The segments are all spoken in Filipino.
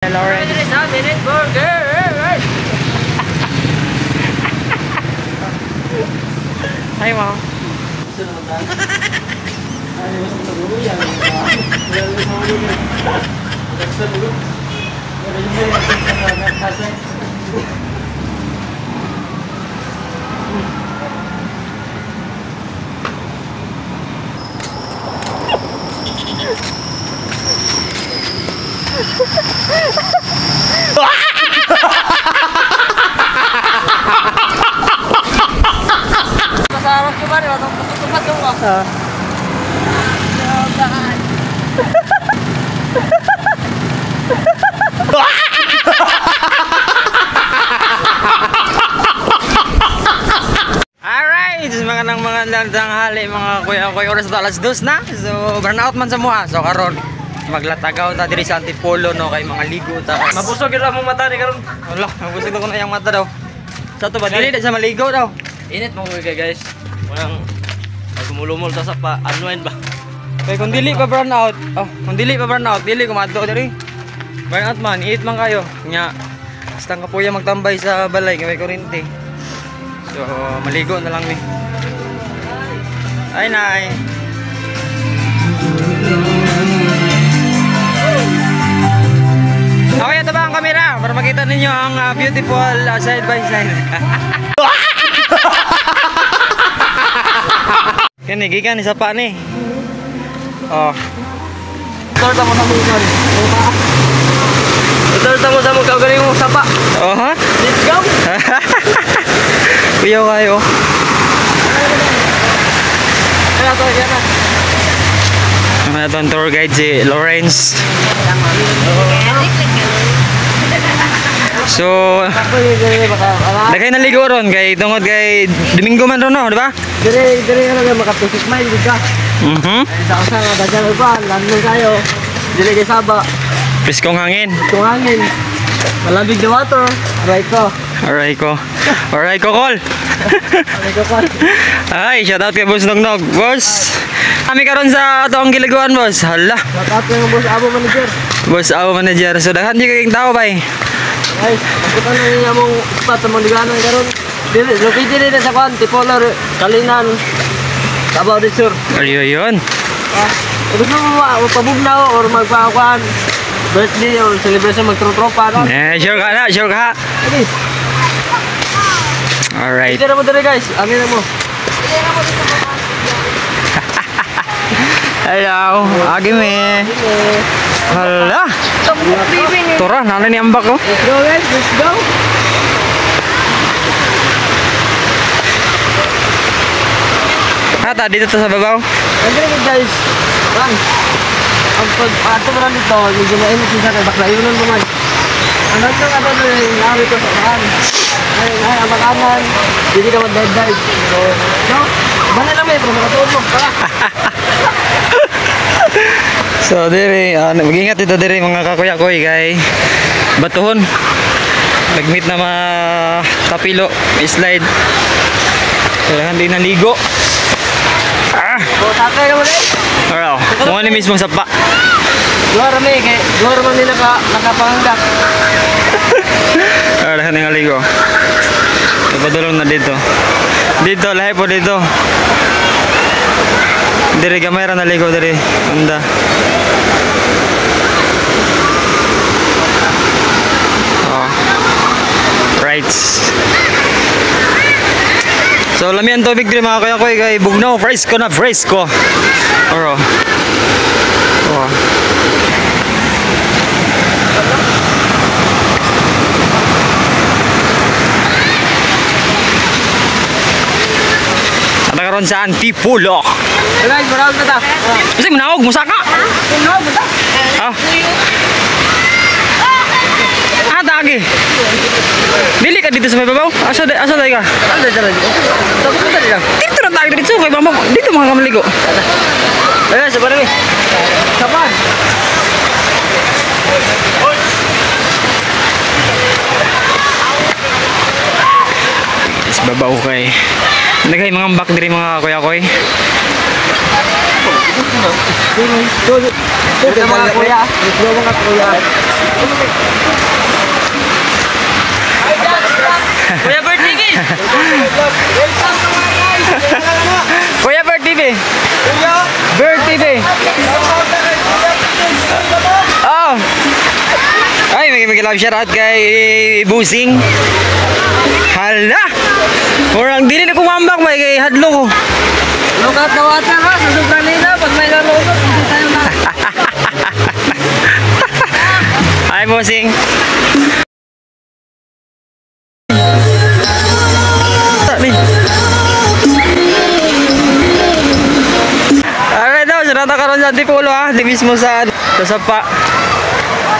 Lauren. Hi, Mom. Masarap yung bari, matong tutupat yung ka. Alright, mga landang hali mga kuya-kuya, oras na alas 2 na. So burnout man sa mua. So karon maglatagaw ta diri sa Antipolo no kay mga ligo ta. Mabusog yun ang mata ni karon. Wala, mabusog ko na yung mata daw. Sa to ba dili sa maligo daw. Init mo kay guys. Walang gumulumol ta sa pa unwind ba. Kay kung dili pa burnout, kung dili pa burnout, dili ko madto diri. Burnout man, eat man kayo. Nya basta ka puya magtambay sa balay kay kurente. So maligo na lang ni. Ay nay. Okay, ito ba ang camera para makita ninyo ang beautiful side by side. Kani gikan ni sapa ni. Oh. Torta mo sa mo sorry. Torta mo sa mo galing mo sapa. Oh ha? Let's go. Kuya kayo. Kaya to yan na. Ano to tour guide si Lawrence. So, dagay naligo ron kay tungod kay Domingo man ron no, di ba? Dire ano makatusik smile di ka. Sa usa nga dagan ba landong kayo. Dire kay Saba. Piskong hangin. Kung hangin. Malambig na water. Right ko. Alright ko. Alright ko call. Alright ko pa. Ay, shout out kay Boss Nognog. Boss. Kami karon sa ato ang giliguan, boss. Hala. Shout out yung boss Abo manager. Boss Abo manager. So daghan di kayong tao bay. Ay, pagkutan na niya mong spot sa Mondiganan karon. Located din sa Kwan, Tipolor, Kalinan, Davao del Sur. Ariyo yun. Gusto mo pabugnaw or magpakuan, birthday or celebration magtrotropa no? Sure ka na, sure ka. Sige. Alright. Ito na mo dito guys, amin na mo. Hello, agi me. Hala. Tora, nana ni ambak ko. Let's go guys, let's go. Hata dito sa babaw. Nandiyan guys, run. Ang pag-ato mo lang dito, medyo mainit minsan kay bakla, yun mo man. Ang nandang ato na nari ko sa kaan. Ay, ang makanan, hindi ka mag-dive. So, bala lang pero makatuon mo, tara. So dire, mag-ingat dito dire mga kakuya-kuy kay batuhon. Nag-meet na mga tapilo, slide. Kailangan din naligo. O, sakay na mo rin. Araw, mga ni mismong sapa. Luar man nila nakapanggap. Kailangan din naligo. Ipadulong na dito. Dito, lahi po dito. Dire gamay ra naligo dire. Anda. Oh. Right. So lami ang tubig dire mga kuya-kuy kay bugnaw, fresco na fresco. Oro. Oh. Ada karon sa Antipolo. Guys, marami na ta. Kasi manawag mo saka. Manawag mo ta. Dagi. Dili ka dito sa may babaw? Asa dai ka? Ano dyan dito? Tapos mo dali lang. Dito na tayo dito kay mama. Dito mga kamaligo. Ayan, sabar na Sabar. Is babaw kay. Nagay mga ambak diri mga kuya-kuy. Ito mga kuya. Ito mga kuya. Kuya Bird TV! Kuya Bird TV! Bird TV! Oh! Ay, may love shoutout kay Busing. Hala! Orang dili na kumambak ba kay hadlo ko. Look at the water ha. Sa sobrang lina. Pag may lalukot, hindi tayo na. Ay, Busing. Alright daw, sinata ka ron sa Antipolo ha. Di mismo sa sapa.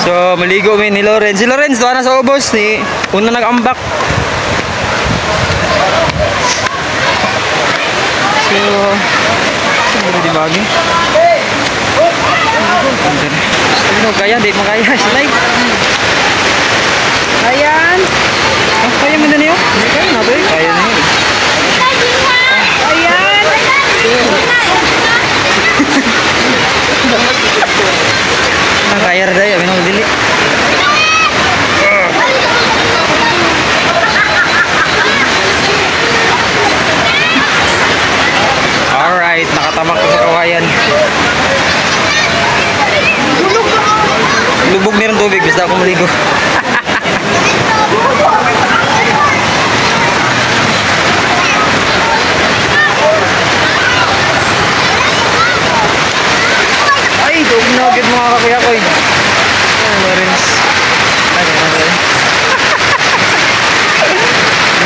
So, maligo mi ni Lorenz. Si Lorenz, doon na sa ubos. Una nag-ambak. So, siguro di bagi. Ano kaya? Di mo kaya. Slide. Ayan. Oh, kaya mo na niyo? Kaya na ba? Kaya na yun. Ayan. Kaya rin tayo. Minong dili. Alright. Nakatamak ko sa kawayan. Lubog niya ng tubig. Basta ako maligo. Ay, doog na agad mga kakuya ko eh. Lorenz.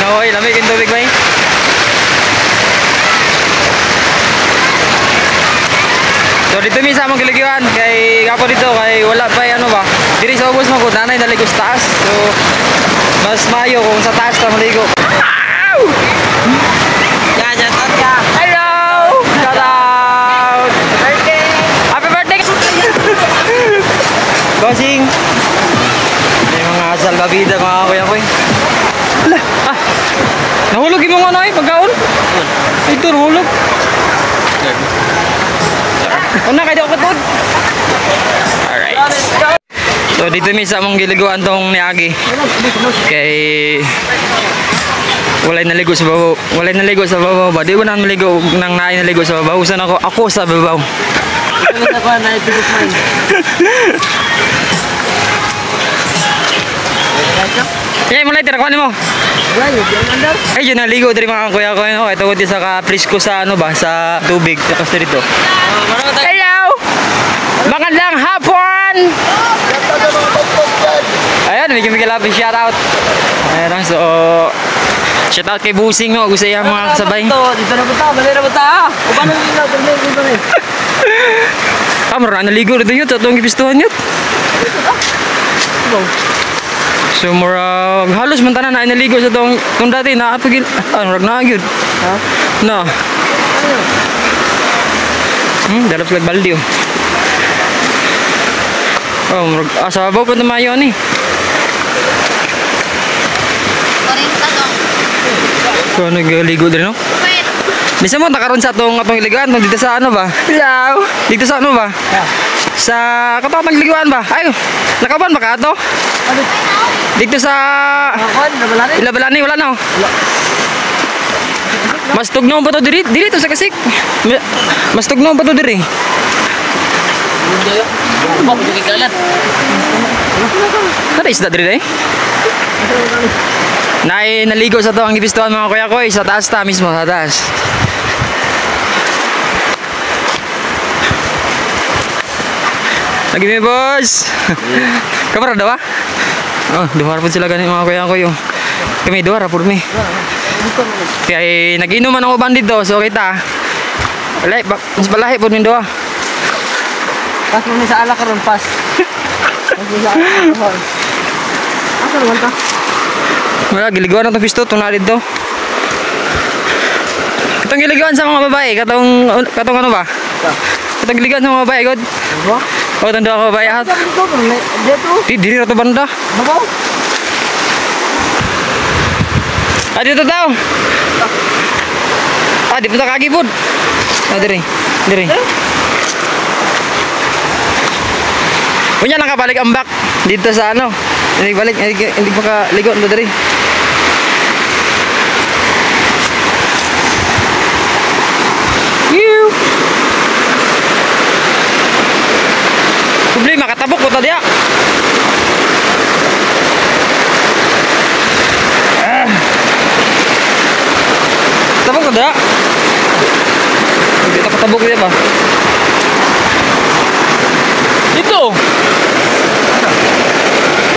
Nahoy, lamig yung tubig ba eh? So dito mi sa among giligyan kay gapo dito kay wala pa ano ba. Diri sa ubos mo ko nanay naligo sa taas. So mas mayo kung sa taas ta maligo. Ya, shout ya. Hello! Shout out! Birthday. Happy birthday! Bossing! May mga salbabida mga kuya ko eh. Ala! Ah! Nahulog yung mga ano eh, pagkaon? Ito, nahulog. Una kayo ako katod. Alright. So dito mi sa mong giliguan tong niagi. Kay walay naligo sa babaw. Walay naligo sa babaw ba? Di ko na maligo nang naay naligo sa babaw. Usan ako sa babaw. Ito na ko na ipigit mo. Eh, mulai tira ko mo. Wala yun. Diyan andar. Ay, yun naligo diri mga kuya ko. No? Ito ko di sa ka-frisco sa ano ba? Sa tubig. Tapos dito. Hello! Magandang hapon! Ayan, may kumikilapin shoutout. Ayan, so shoutout kay Busing no, gusto yung mga kasabay. Dito na punta, bali na punta. O paano nila dito rin? Ah, marami naligo rito yun, tatong gipistuhan yun. So murag halos man tanan na naligo sa tong dati na apagil. Ah, murag na gyud. Ha? No. Dalap sa balde oh. Oh, murag asa ba ko tamayo ni. 40 dong. Ko nagligo din no. Wait. Bisa mo takaron sa atong ligaan dito sa ano ba? Hello. Dito sa ano ba? Sa katong nagliguan ba? Ay, nakaban ba ka ato? Ano? Dito sa Nakon, nabalari? Ilabalani wala na. Mas tugnaw pa to diri to sa kasik. Mas tugnaw pa to diri. Hindi yun. Bakit yung kikalat? Kada isda diri dai. Naligo sa to ang gipistuhan mga kuya ko sa taas ta mismo sa taas. Lagi mi boss. Kamera daw ah? Oh, duwar pud sila gani mga kuya ko yung. Kami duwar pud mi. Kaya nag-inuman ang uban dito so kita. Wala, mas balahi pud min duwa. Pas mo ni sa ala karon pas. Pas mo sa ala karon. Asa naman ta? Wala, giliguan ang pisto itong na dito. Katong giliguan sa mga babae, katong ano ba? Katong giliguan sa mga babae, God. Ano? O, tanda ka babae at. Sabi ko, dito. Diri na to banda. Babaw. Ah, dito daw. Ah, di punta kagi pod. Ah, diri. Diri. Kunya lang ka balik ang back dito sa ano. Hindi balik, hindi pa ka ligo na diri. Yuh. Problema katabok ko ta diya. Tabok ko diya. Hindi ta katabok diya ba? Dito.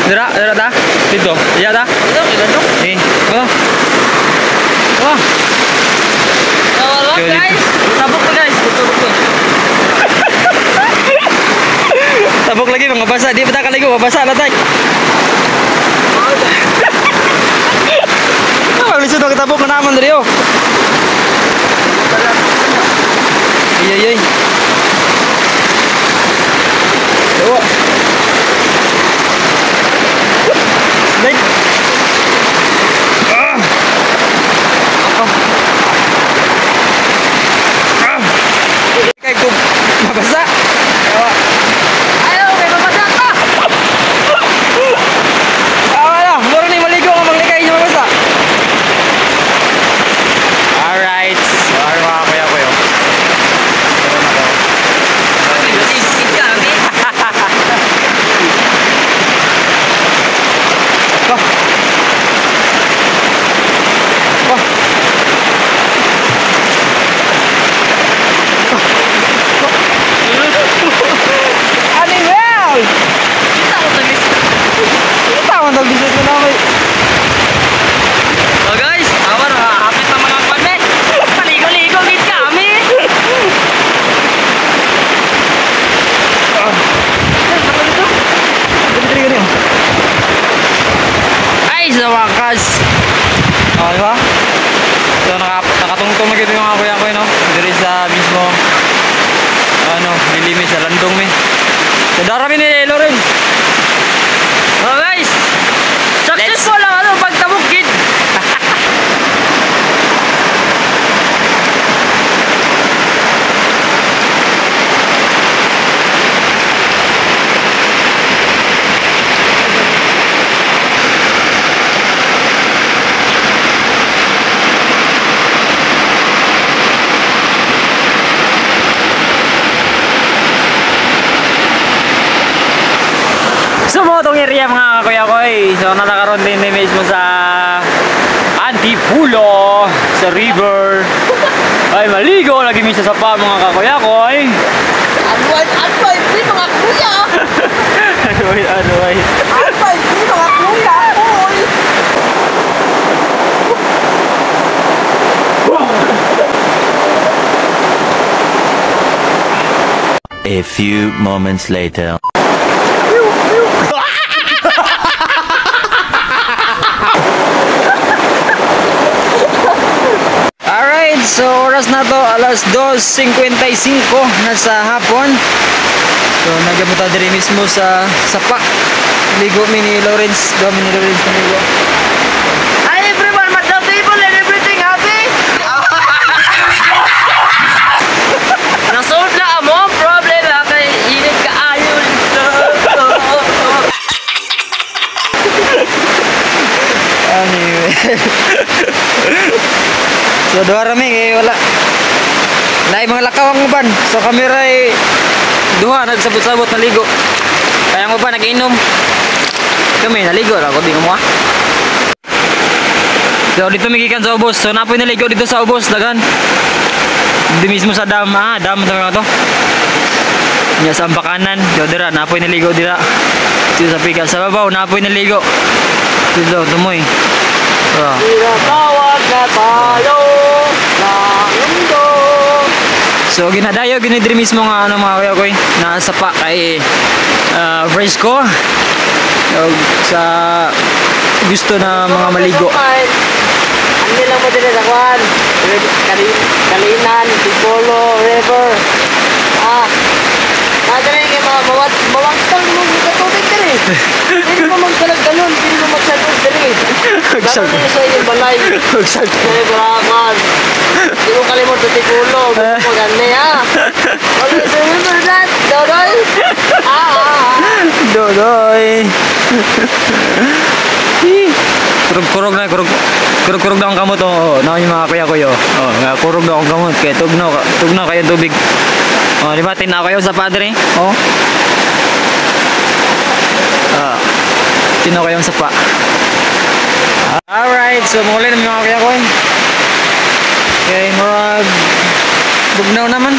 Dira ta. Dito. Iya ta. Ito, kinadok. Eh, oh. Oh. Wala guys. Tabok ko guys. Tabok ko. Tabok lagi mga basa. Di pa ta kaligo, mabasa na tay. Ah, lisod ang tabok na naman diri oh. Ay. Oh. Baik. Kayak gue mabasa. Ayo, may mabasa ka. Wala, baru nih maligo ngomong likay niya mabasa. Alright. Sorry mga kuya ko yun. Isip kami. Animal! Kita ko tamis. Tama daw dito na namin. Oh guys, awan hapit na mga kwan paligo-ligo gid kami. Ay, sa wakas. Oh, di ba? So, nakatungtong na gitu yung mga kuya ko, no? Diri sa mismo, ano, dilimi sa landong, mi. So, darami ni Loren. Oh guys, successful ang ano pagtabok gid. Sumotong area mga kuya ko, eh. So, natakaroon din ni mismo sa Antipulo, sa river. Ay, maligo. Lagi misa sa pa mga kakuya ko, eh. Alpay, di mga kuya. Ano, ay. Alpay, di mga kuya. Oy. A few moments later. Alright, so oras na to, alas 2:55 na sa hapon. So nagabuta diri mismo sa sapa. Ligo mi ni Lawrence, gami ni Lawrence na ligo. Hi everyone, madam table and everything happy? Nasolve na amo problem ha kay init ka ayon. Anyway. So duha rami kay wala. Naay mga lakaw ang uban. So kamera ay duha nagsabot-sabot na ligo. Kaya ang uban nag-inom. Kami naligo ra ko di mo ah. So dito migikan sa ubos. So napoy naligo dito sa ubos dagan. Di mismo sa dam, dam na to. Nya sa ambakanan, so dira napoy naligo dira. Dito sa piga sa babaw napoy naligo. Dito tumoy. Tinatawag na tayo ng mundo. So ginadayo ginidiri mismo nga ano mga kuya ko na sapa kay fresco. So, sa gusto na mga maligo. Ano lang mo din sa kwan? Kalinan, Tipolo, River. Nadali kayo mga mawagtang mo sa tubig din eh. Hindi mo magsalaggalon, hindi mo magsalagod din eh. Uy, Hagsag. gano'n din sa inyong balay. Hagsag. Kaya barakan. Hindi mo kalimot sa tikulo. Gusto mo gani ha. Okay, so yun mo na. Dodoy. Dodoy. Kurog-kurog na, kurog-kurog na ang kamot. Oh, na yung mga kuya-kuyo. Oh, nga kurog na ang kamot. Kaya tugnaw kayo tubig. Oh, limatin na kayo sa padre. Oh. Tinaw kayong sapa. Alright, so muli na mga kuya ko. Okay, murag bugnaw naman.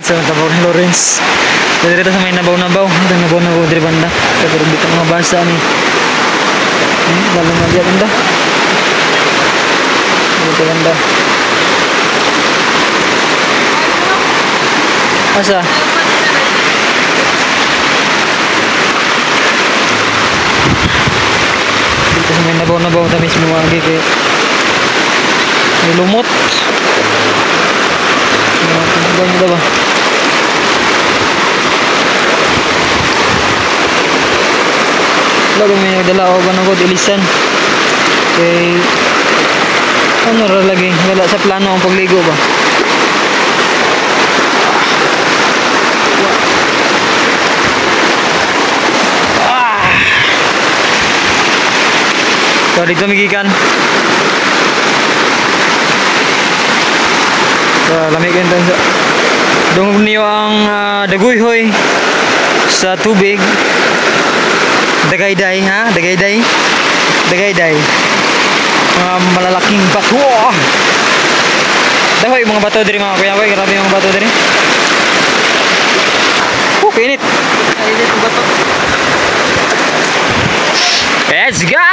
So, tabawag ni Lawrence. So, dito sa may nabaw-nabaw. Ang nabaw-nabaw dito banda. Pero dito mga basa ni. Lalo na diyan banda. Dito banda. Asa? Dito sa may nabaw-nabaw tamis mo lagi kay may lumot. Ganda ba? Lalo may nagdala ako ba ng ilisan. Kay ano ra lagi? Wala sa plano ang pagligo ba? So dito migikan. So lamig kan sa dungog niyo ang daguyhoy sa tubig. Dagayday ha, dagayday. Dagayday. Mga malalaking bato. Dahoy mga bato diri mga kuya, grabe yung bato diri. Init. Init ang bato. Let's go!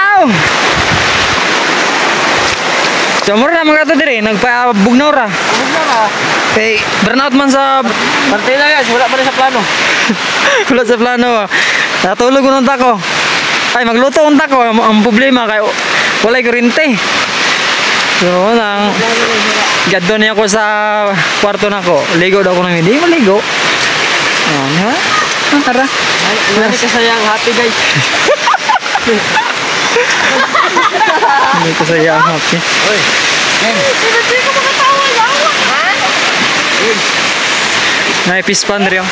So, mura na mga kato diri, nagpabugnaw ra. Abog na ka. Okay, burnout man sa... Pantay na guys, wala pa rin sa plano. Wala sa plano. Natulog unong tako. Ay, magluto unong tako. Ang problema kay walay kuryente. So, nang... Gadon niya ako sa kwarto na ko. Ligo daw ako namin. Hindi maligo. Oh, ha? Tara. Marami ka sayang, happy guys. Hindi ko saya ang happy. Uy, Ken. Hindi ko makatawa lang. Ha? Naipis pa rin.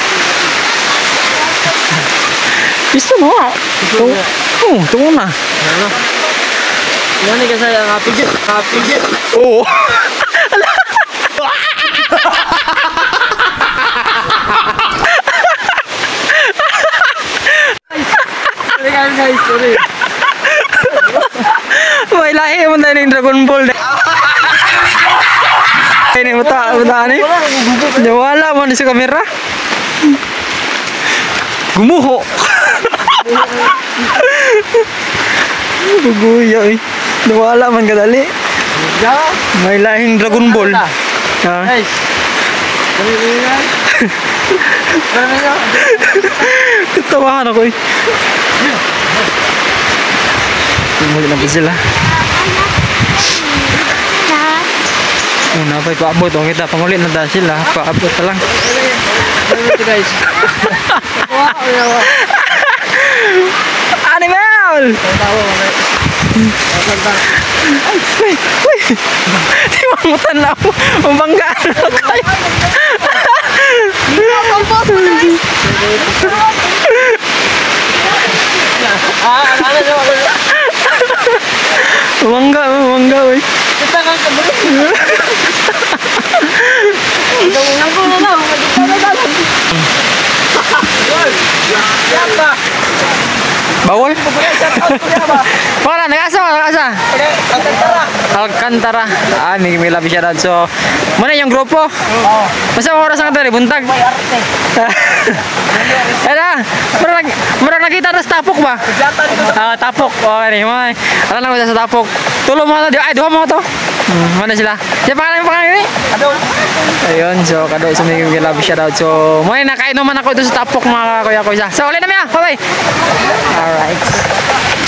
Pisto mo. Tungo na. Ano? Marami ka sayang, happy guys. Happy guys. Oo. Sorry guys, sorry. May lahi mo tayo ng Dragon Ball. Ini buta ni. Nawala mo ni sa kamera. Gumuho. Guguya eh. Nawala man kadali. May lahing Dragon Ball. Ha? Guys. Sorry guys. Katawahan ako eh. Tumuli na po sila. Una pa paabot. O kita pangulit na dahil sila. Paabot na lang. Sorry guys. Animal! Tawa mo guys. Uy! Uy! Di mo tanaw. Mabanggaan na kayo. Mabangga uy. Kita kan kabulok. Nangko na lang. Bawal? Wala, nag-asa. Alcantara. May labi siya doon. So, muna yung grupo. Masa oras ang ito, buntag. Mura nakita na sa tapok ba? Tapok. Okay, alam lang sa tapok. Tulong mo ito. Ay, duha mo ito. Mana sila? Siya pangalan ini? Ayun, so kado sa may labi siya doon. So, muna nakainom man ako ito sa tapok mga kuya-kuya. So, ulit na miya. Bye-bye. Alright.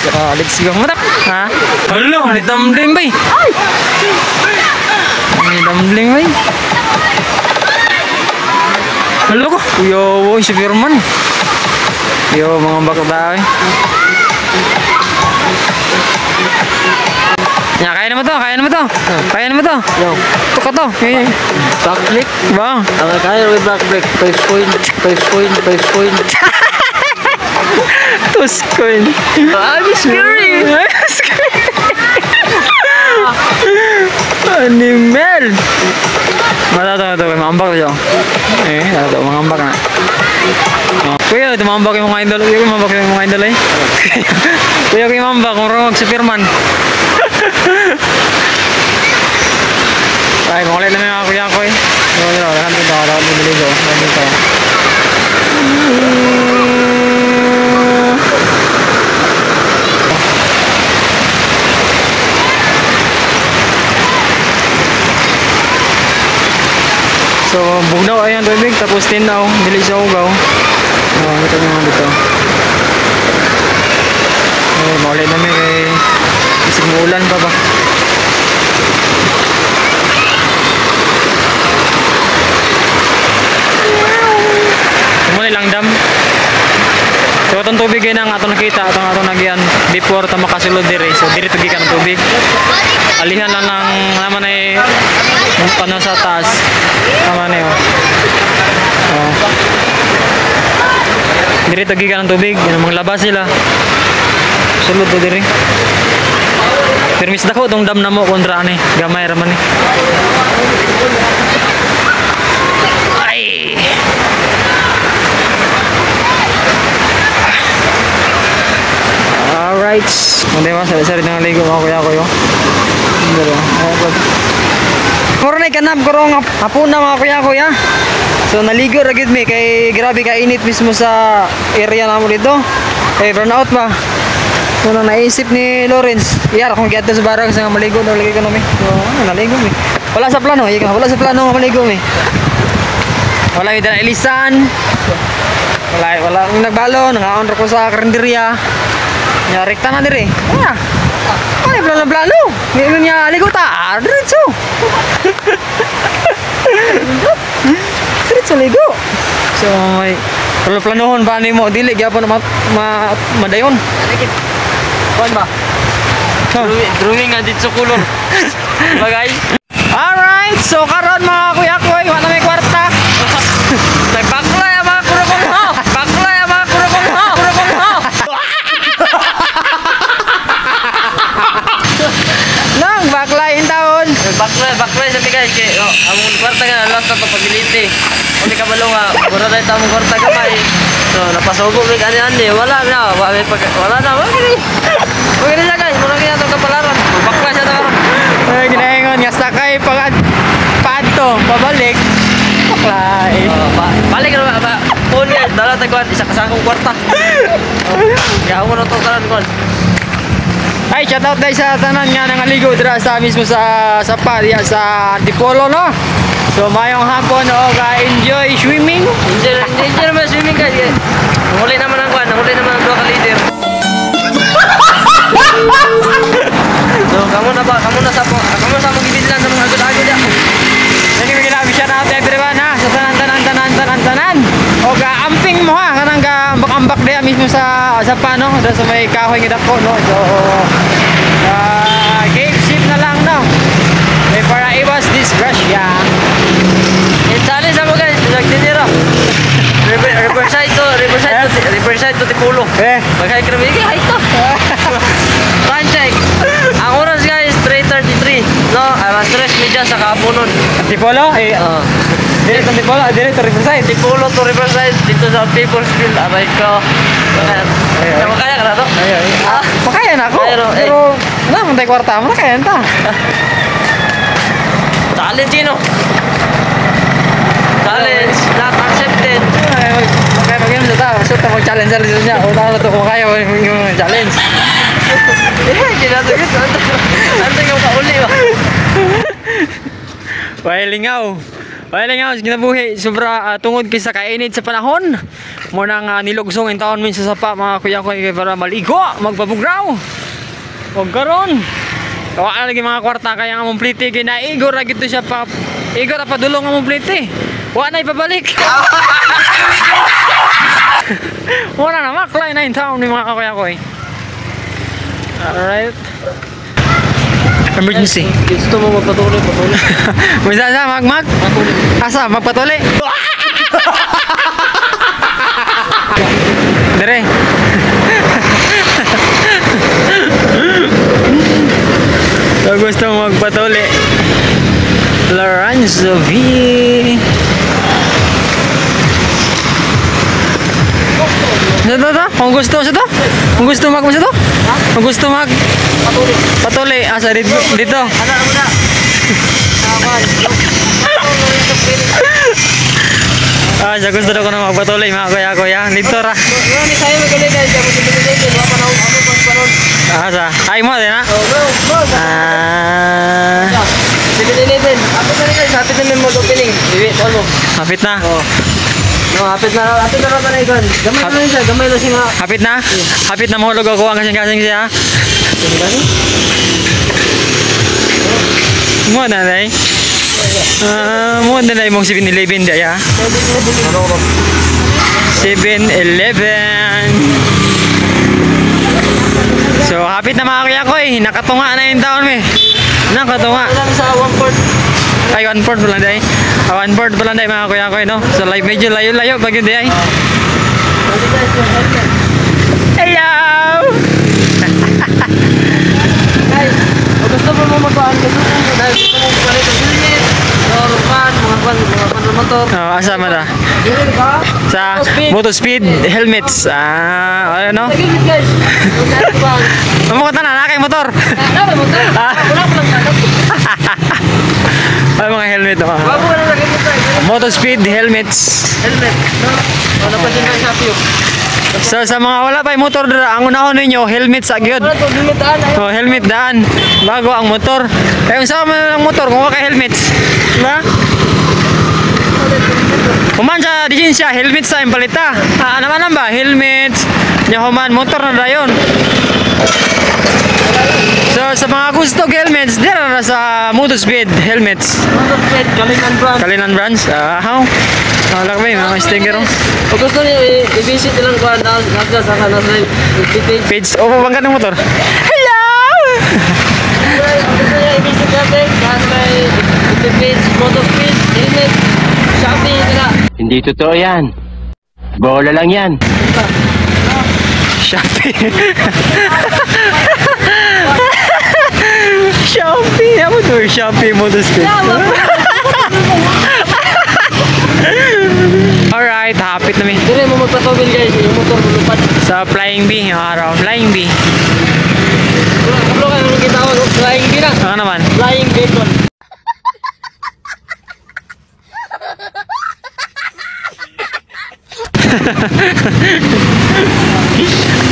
So, let's go. Matap. Ha? Hello, may dumpling ba? May dumpling ba? Hello ko. Yo, si Firman. Yo, mga bakla eh. kaya naman to. Kaya naman to. Yo. Tuka to. Eh. Backflip. Ba? Ang kaya rin backflip. Face coin. Face coin. Face coin. Tuskoin. I'm scary. Animal. Mata to, mangambak to siya. Eh, to, mangambak na. Oh, kuya, tumambak yung mga idol. Kuya, tumambak yung mga idol eh. Kuya, kuya, mambak. Kung rong Superman. Ay, makulit naman yung mga kuya ko eh. Lahat dito, lahat dito. Lahat dito. So, bugnaw ayan tubig, tapos tinaw, dili siya ugaw. Ito naman dito. Maulit namin kay isig ulan pa ba. Muna lang dam. So, itong tubig yun ang atong nakita, atong nagyan before ta makasulod dire. So, dire tugi ka ng tubig. Alihan lang ng naman ay ano sa taas. Tama na yun. Dire tugi ka ng tubig. Yan ang mga labas sila. Sulod to dire. Permis dako itong dam na mo kontra ani. Gamay raman ni. Ay! Alright. Hindi ba? Sari-sari ng ligo mga kuya ko yun. Muro na ikanap ko rong hapon na mga kuya. So naligo ragid mi kay grabe ka init mismo sa area namo dito. Kay burnout ba? So naisip ni Lawrence, iyara kung giadto sa barang sa maligo daw lagi ko mi. So naligo mi. Wala sa plano maligo mi. Wala mi dala ilisan. Wala akong nagbalo, nangaon ra ko sa karinderya. Ya rekta na dire. Ay plano. Ngayon niya ligo ta. Diretso. Diretso ligo. So may planohon ba nimo dili gyapon madayon. Kuan ba? Drawing nga dito sa kulor. Bagay. Alright, so karon mga kuya ko, wala may kwarta. Bakla ya mga kurokol ho. Nang baklain taon. Bakla sa bigay kay among kwarta nga last na pability. Uli ka balo nga, puro dahil tamong kwarta kamay. So napasubo mi ani wala na, wala na. Wala na guys, mura kaya itong kapalaran. Bakla siya na karon. Ay ginaingon nga sakay padto pabalik. Baklay. Balik na ba? Puli dala tagwan isa ka sa akong kwarta. Ya ako na to karon kon. Ay, shout out dahil sa tanan nga nangaligo dira sa mismo sa Paria sa Antipolo no. So mayong hapon enjoy swimming. Enjoy naman swimming guys. Huli naman ang kwan, huli naman ang 2 ka liter. So kamu na sa magibidlan sa mga agad-agad ya. Jadi bigyan namin shout out everyone ha sa tanan. O amping mo ha kanang ambak-ambak diya mismo sa pano dahil sa may kahoy ng dako no. So game ship na lang no. Para iwas disgrasya. Challenge mo guys, nagtinira. Riverside to Tipolo. Magkaya kami, hay to. Time check. Ang oras guys, 3:33. No, alas 3 media sa kapunon. Tipolo? Direct ang Tipolo, direct to Riverside. Tipolo to Riverside, dito sa People's Field. Aray ko. Makaya ka na to? Makaya na ako. Pero, mantay kwarta mo na kaya nta. Challenge yun, no? Challenge, not accepted. Makaya mag-game sa tao. So, mag-challenge sa lito niya. O, tao na ito kung kaya yung challenge. Kinatagit. Ano yung kauli ba? Wahilingaw, ginabuhi. Sobra tungod kay sa kainit sa panahon. Muna nga nilugsong ang taon min sa sapa mga kuya ko para maligo, magpabugraw. Huwag karon. Kawa lagi mga kwarta kaya nga mong pliti ginaigo ra gito siya pa. Igo ra padulong ang mong pliti. Wa na ipabalik. Wala na maklay na in town ni mga kuya ko. Alright. Emergency. Gusto mo magpatuloy, patuloy. Bisa sa magmag? Asa magpatuli? Dire. So gusto mo magpatuli. Lorenzo V. Sa to? Kung gusto sa to? Kung gusto mag sa to? Kung gusto mag Patuloy. patuli asa dito. Dito. Ano na? Awan. Sa gusto ko na magpatuloy mga kuya. Dito ra. Ni saya magaling guys, mo dito wa pa na ano pang panon. Asa? Ay mo din ha? Oh, bro. Sige din. Ako na rin guys, hapit na mo opening. Iwi, tol mo. Hapit na. Oh. No, hapit na raw na ikon. Gamay lang siya, gamay lang siya. Hapit na? Hapit na mahulog ako ang kasing-kasing siya. Sige ba ni? Mo na dai. Mo na dai mong 7-Eleven di ya. 7-Eleven. So hapit na mga kuya ko eh. Nakatunga na yung taon me. Nakatunga. Lang sa 1/4. Ay 1/4 pala dai. 1/4 pala dai mga kuya ko no. So live medyo layo-layo pag yun di ay. Hello. Guys, kung gusto mo magpaan gusto mo dahil gusto mo palit ng helmet, mga motor. Oh, asa man ta? Dili ba? Sa Motospeed helmets. Ano? Sige guys. Mamukot na kay motor. Ano motor? Wala ko lang tanong. Ay mga helmet oh. Bago na lagi mo tayo. Motospeed helmets. Helmet, no? Wala pa din sa shop. So sa mga wala pa yung motor dira, ang unahon ninyo helmet sa gyud. Wala to limitaan ay. Oh, helmet daan bago ang motor. Kaya sa man ang motor kung wala ka helmet, di ba? Kuman sa lisensya, helmet sa impalita. Naman ba? Helmet. Nya human motor na dayon. So sa mga gusto helmets, dira na sa Motospeed helmets. Motorsped, Kalinan brand. Kalinan brands. How? Wala ba mga sticker? Kung gusto niyo i-visit lang ko nasa sa page. Page. Oh, bangga ng motor. Hello. Kung gusto niyo i-visit natin sa may page, Motorsped, helmet, Shopee nila. Hindi totoo yan. Bola lang yan. Shopee. Shopee. Ano to? Shopee Motospeed. Alright, hapit na mi. Dire mo magpatubil guys, yung motor mo lupad. Sa Flying Bee, yung araw. Flying Bee. Kaplo kayo nung kita ako, flying bee lang. Ano naman? Flying bacon.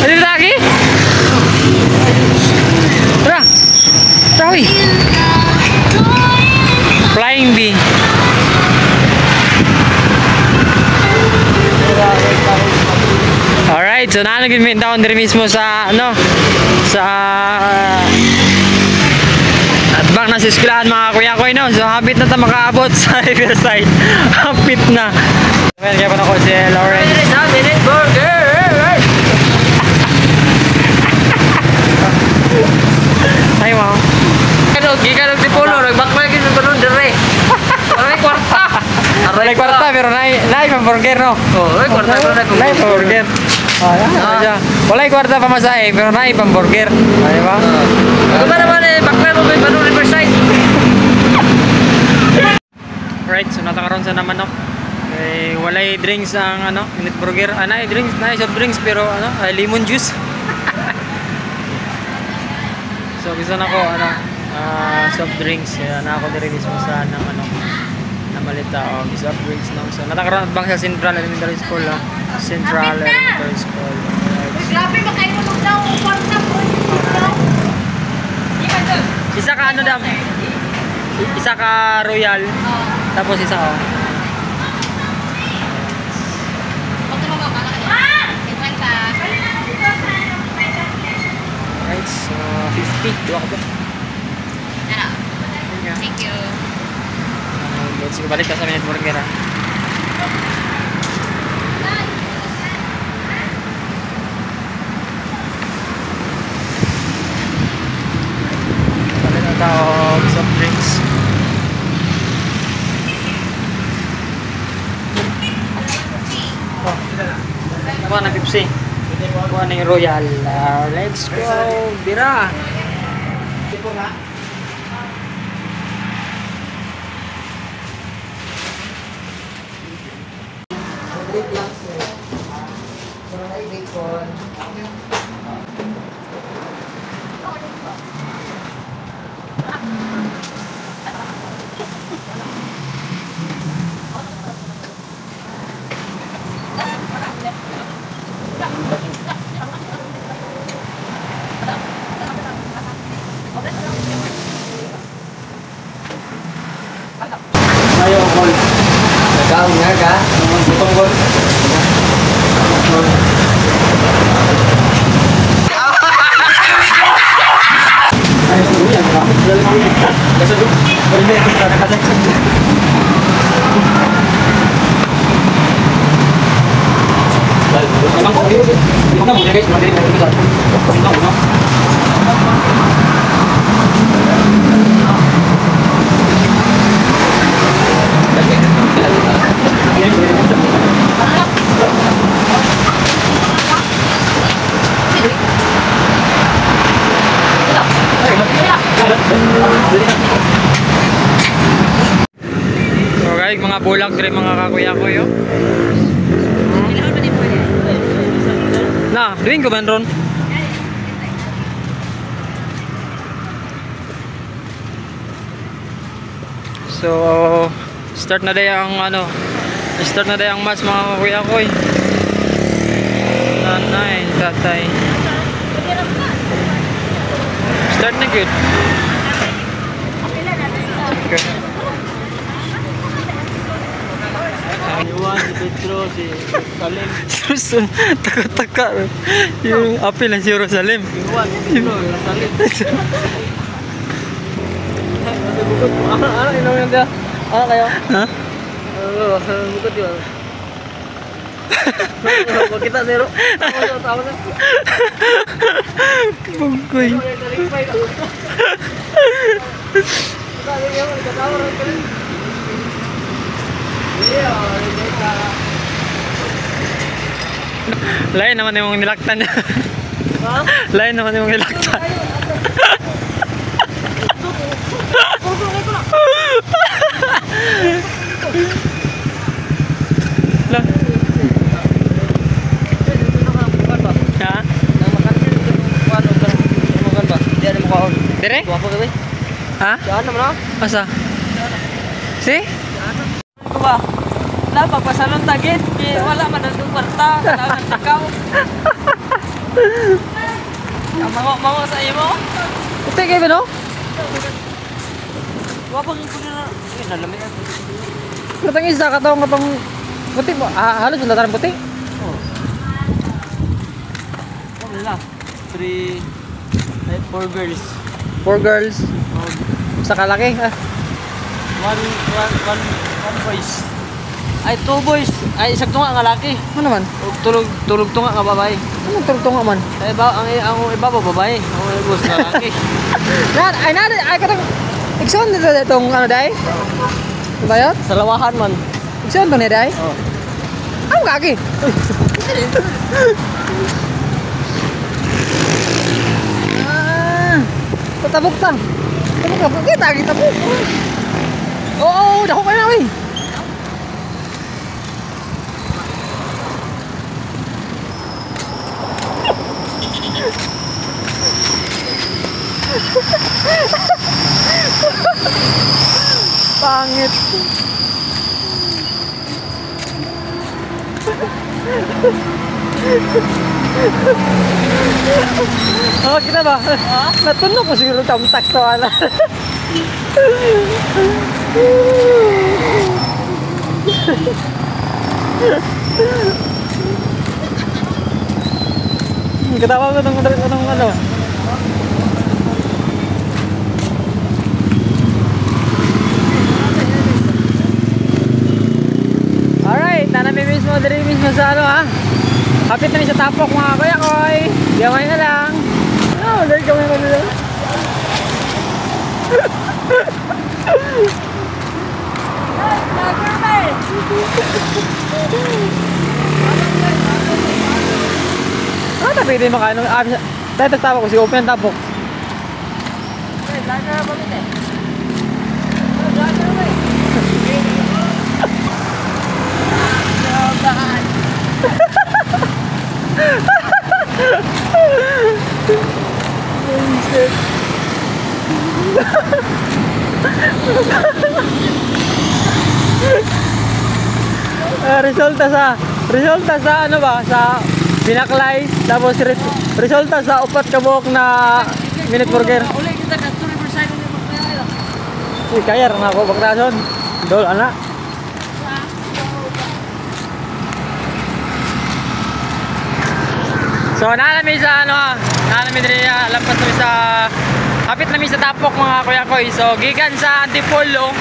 Ano yung lagi? Tara! Tawi! Flying Bee. Alright, so nalagin taon din mismo sa ano sa at bang nasa eskwelahan mga kuya ko no? So hapit na ta makaabot sa Riverside. Hapit na. Well, kaya pa na ko si Lawrence. Burger! Ay mo. Gikan ng tipulo, nagbakbak yung ganun dire. Aray kwarta! Aray kwarta pero naay hamburger no. Oh, aray kwarta ko na Naay hamburger. Wala kwarta pamasahe pero naay hamburger. Ay ba? Ano ba naman bakla mo kay Banu Riverside? Right, so natakaroon sa naman no. Eh walay drinks ang ano, minute burger. Naay drinks, naay soft drinks pero ano, ay lemon juice. So gusto na ko ano, soft drinks. Na ako dire mismo sa ng ano, na malita o soft drinks no. So natakaroon bang sa Central Elementary School ha. Central Elementary School. Grabe ba kayo mo daw? Kwarta po. Isa ka ano dam? Isa ka Royal. Tapos isa oh. Right, so 50. Dua ka ba? Thank you. Let's go balik ka sa minute burger ha. Balik na tao soft drinks. Oh, kuha na Pepsi. Kuha na yung Royal. Let's go, bira. Drink lang sir. Pero na bacon. Ayaw, Col. Nagkaon nga ka. Butong, Col. So guys, mga bulag dire mga kakuya ko yo. Na, doing ko man ron. So, start na day ang ano, start na day ang match mga kakuya ko. Nanay, tatay. Start na good. Okay. Iwan, si Petro, si Salim. Susun, taka-taka. Yung apil ng si Jerusalem. Iwan, si Petro, Salim. Ano, inaw yan dia? Ano kayo? Ha? Bukod yun. Huwag kita zero. Tawa na. Bungkoy. Lain naman yung nilaktan niya. Lain naman yung nilaktan. Lah. Ha? Dire? Ha? Asa? Si? Ano ba? Wala, pagpasalon tagit. Wala man ang kwarta. Kailangan ikaw. Mango sa iyo mo? Ito kayo ba no? Wapang ko na. Nalamig ako. Katang isa katong katong puti mo. Halos yung lataran puti. Wala. 4 girls. 4 girls. Sa kalaki. One boys. Ay, 2 boys. Ay, isang tunga nga laki. Ano naman? Tulog tunga nga babae. Anong turtunga man? Ay, ang iba ba babae? Ang iba nga laki. Ay katong ikson dito itong ano day? Diba yun? Sa lawahan man. Ikson to ni day? Oh. Ang kaki? Patabok ta. Tabok kita kita po. Oo, dako ka na oi. Pangit. Oh, kita ba? Natunog ko siguro tamtak to ala. Ketawa ko nung ano. Alright, nanamimiss mo diri mismo sa ano ha. Kapit na sa tapok mga kuya koy. Gamay na lang. Oh, lagi gamay na lang. Ah, tapi hindi makain. Tayo tagtapok ko si Open tapok. Resulta sa ano ba, sa binaklay, tapos resulta sa upat kabuok na minute burger. Uli kita ka to Riverside ni Bakla. Kaya rin ako baktason. Dol, anak. So, nanami sa ano, nanami din lampas namin sa kapit namin sa tapok mga kuya koy. So, gikan sa Antipolo,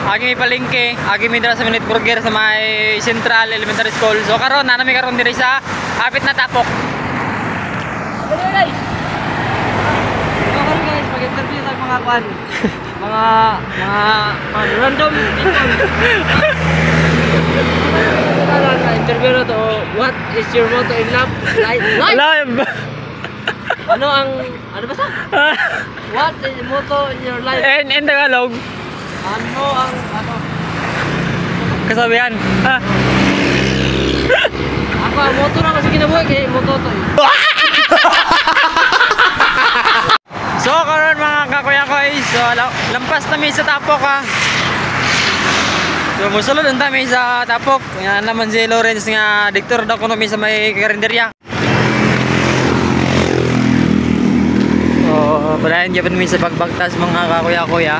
agi may palengke, agi may dala sa minute burger sa may Central Elementary School. So, karon nanami karon diri sa kapit na tapok. Guys, mag-interview sa mga kwan. Mga random people. Interview na to. What is your motto in love? Live! Ano ba sa? What is your motto in your life? In Tagalog, Ano kasabihan. Ha? Ako ang motto na kasi kinabuhi kay motto to. So karon mga kakuya koy, so lampas na mi sa tapok ha. So musulod ang mi sa tapok. Yan naman si Lawrence nga diktor daw kuno mi sa may karinderya. So padayon gyud mi sa pagbagtas mga kakuya koy ha.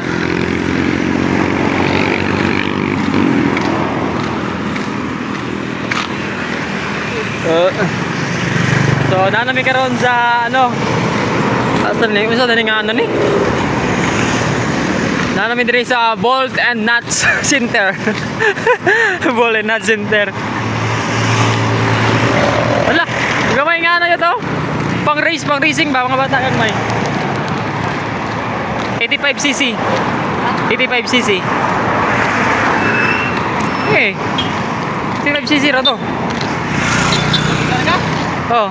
So nanami karon sa ano, asan ni? Usa dali nga ano ni? Nanami diri sa Bolt and Nuts Center. Bolt and Nuts Center. Wala, gamay nga na to. Pang racing ba mga bata kag may. 85cc. 85cc. Okay. 85cc ra to. Oh.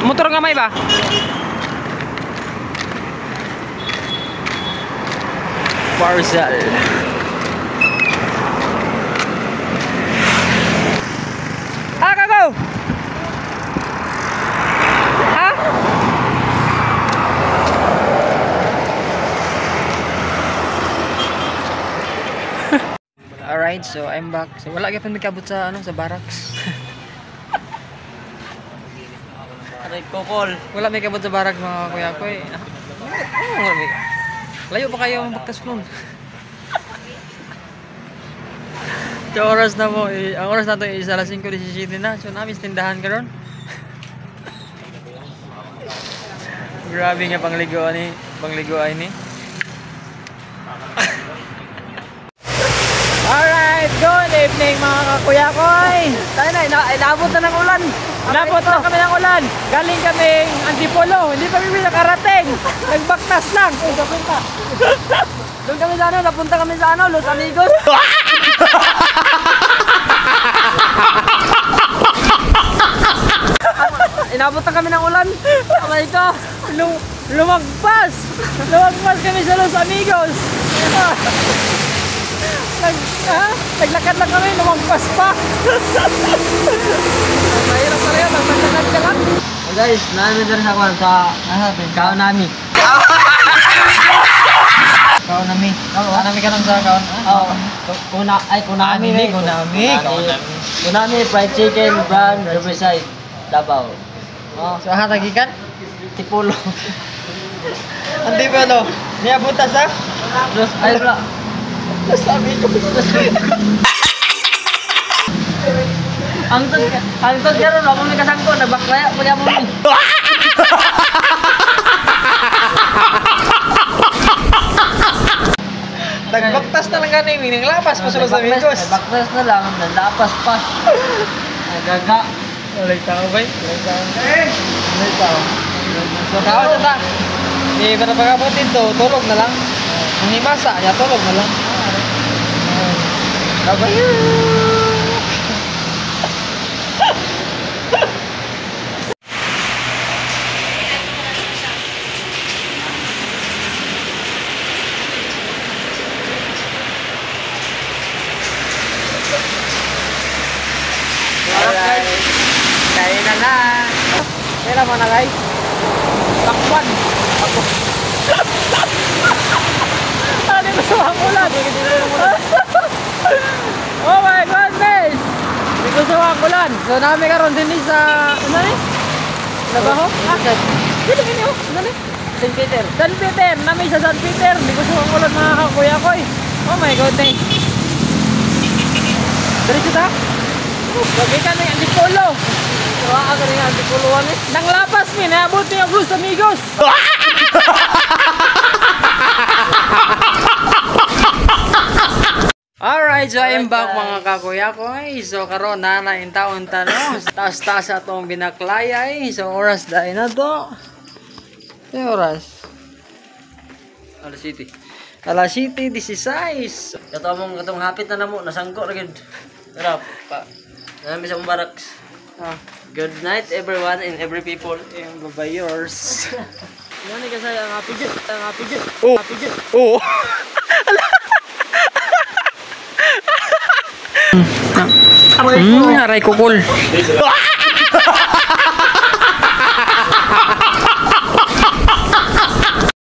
Motor nga may ba? Parcel. Go! Ha? Alright, so I'm back. So wala gyud pa mikabot sa ano, sa barracks. Aray kokol. Wala may kabot sa barracks mga kuya ko eh. Wala may. Layo pa kayo ang bagtas nun. So oras na mo, ang oras na to is alas 5:17 na. So namin tindahan karon. Grabe nga pangliguan ni. Alright, good evening mga kakuya koy. Tayo na, inabot na ng ulan. Napot na kami ng ulan. Galing kaming Antipolo. Hindi pa kami nakarating. Nagbaktas lang. Doon kami sa ano, napunta kami sa ano, Los Amigos. Inabot na kami ng ulan. Kamay ko. Lumagpas kami sa Los Amigos. Naglakad lang kami, lumagpas pa. Mahirap pa rin, magpagkakad ka lang. Oh guys, namin na rin ako sa kaon namin. Kaon nami ka lang sa kaon. Oo. Kunami. Kunami, fried chicken, brand, Riverside, Davao. Oh, so hatagikan? Tipulo. Antipolo. Niabutas ha? Ay, wala. Sabi ko. Ang tod ka rin, wala mo may kasangko, nagbaklaya pa niya mo rin. Nagbaktas na lang ganing, mining lapas pa sa Los Amigos. Nagbaklaya na lang, nandapas pa. Nagaga. Walay tao ba? So kaon na ta. Di ba na pagkabutin to, tulog na lang. Hindi masa, ya tulog na lang. Kabayo. Alright. Kain na na. Kailan mo na guys? Takpan. Ano ko sa makulat? Oh my goodness! Hindi ko sa makulat. So namin karon din sa... Ano ni? Labaho? Dito gini oh. Ano ni? St. Peter. St. Peter. Namin sa St. Peter. Hindi ko sa makulat mga kakuya ko eh. Oh my goodness. Diretso ta? Lagi ka na yung Antipolo. Wala ka rin yung Antipoloan eh. Nang lapas mi, naabot niyo Los Amigos. Alright, so I'm back mga kakuya ko So karon na na yung taon tanong. Taas-taas atong binaklaya So oras dahil na to. Yung oras? Alas City. Alas City, 16. Katong hapit na namo, nasangko na gid. Tara, pa. Nami sa barracks. Ah, Good night everyone and every people. yung babayors. Ano ka saya ang happy git, ang happy git. Oh. Happy git. Oo. Aray ko cool.